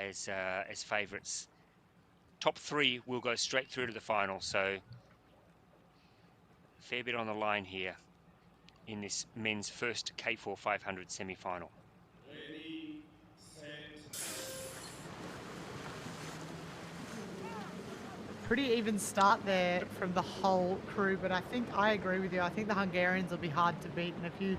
as favourites. Top 3 will go straight through to the final, so a fair bit on the line here in this men's first K4 500 semi-final. Ready, set. Pretty even start there from the whole crew, but I agree with you. I think the Hungarians will be hard to beat, and if you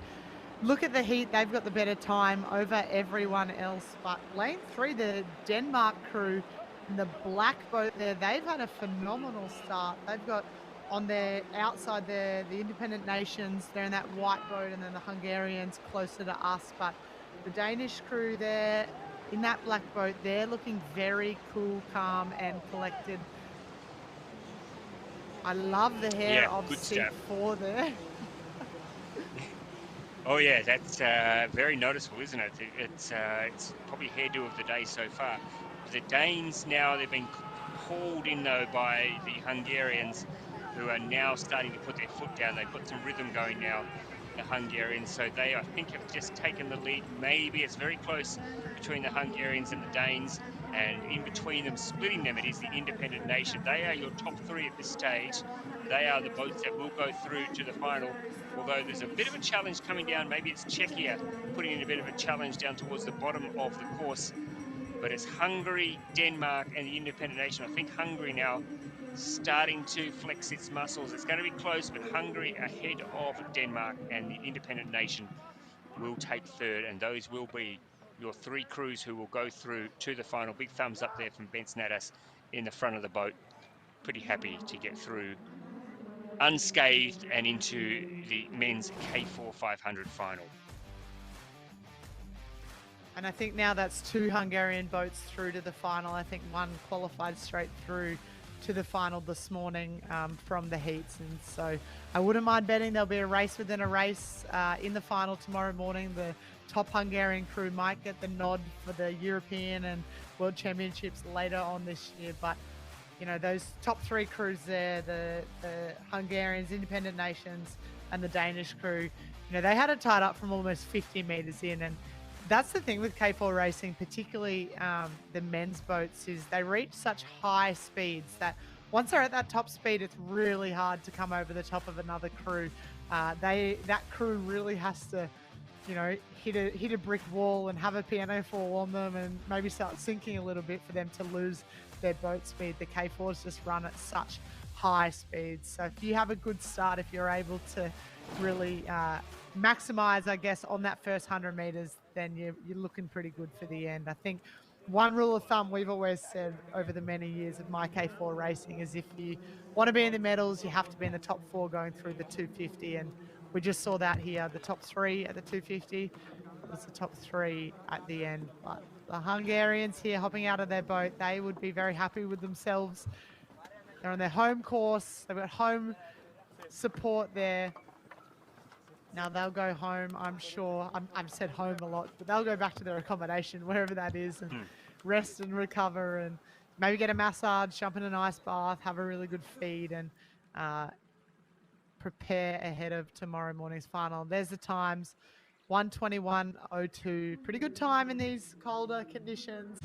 look at the heat, they've got the better time over everyone else. But lane 3, the Denmark crew in the black boat there, they've had a phenomenal start. They've got on their outside there the independent nations, they're in that white boat, and then the Hungarians closer to us. But the Danish crew there in that black boat, they're looking very cool, calm, and collected. I love the hair of seat 4 there. Oh yeah, that's very noticeable, isn't it? It's probably hairdo of the day so far. The Danes now, they've been hauled in though by the Hungarians, who are now starting to put their foot down. They've got some rhythm going now, the Hungarians. So they, I think, have just taken the lead. Maybe it's very close between the Hungarians and the Danes. And in between them, splitting them, it is the independent nation. They are your top 3 at this stage. They are the boats that will go through to the final. Although there's a bit of a challenge coming down. Maybe it's Czechia putting in a bit of a challenge down towards the bottom of the course. But it's Hungary, Denmark, and the independent nation. I think Hungary now starting to flex its muscles. It's going to be close, but Hungary ahead of Denmark, and the independent nation will take 3rd. And those will be your 3 crews who will go through to the final. Big thumbs up there from Ben Snadas in the front of the boat. Pretty happy to get through unscathed and into the men's K4 500 final. And I think now that's 2 Hungarian boats through to the final. I think one qualified straight through to the final this morning from the heats. And so I wouldn't mind betting there'll be a race within a race in the final tomorrow morning. The top Hungarian crew might get the nod for the European and World Championships later on this year. But, you know, those top 3 crews there, the Hungarians, independent nations, and the Danish crew, you know, they had it tied up from almost 50 meters in. And that's the thing with K4 racing, particularly the men's boats, is they reach such high speeds that once they're at that top speed, it's really hard to come over the top of another crew. That crew really has to, you know, hit a brick wall and have a piano fall on them and maybe start sinking a little bit for them to lose their boat speed. The K4s just run at such high speeds. So if you have a good start, if you're able to really maximize, I guess, on that first 100 meters, then you're looking pretty good for the end. I think one rule of thumb we've always said over the many years of my K4 racing is if you want to be in the medals, you have to be in the top 4 going through the 250. And we just saw that here, the top 3 at the 250. That was the top 3 at the end. But the Hungarians here hopping out of their boat, they would be very happy with themselves. They're on their home course. They've got home support there. Now they'll go home, I'm sure. I've said home a lot, but they'll go back to their accommodation, wherever that is, and rest and recover and maybe get a massage, jump in an ice bath, have a really good feed, and prepare ahead of tomorrow morning's final. There's the times, 1:21:02. Pretty good time in these colder conditions.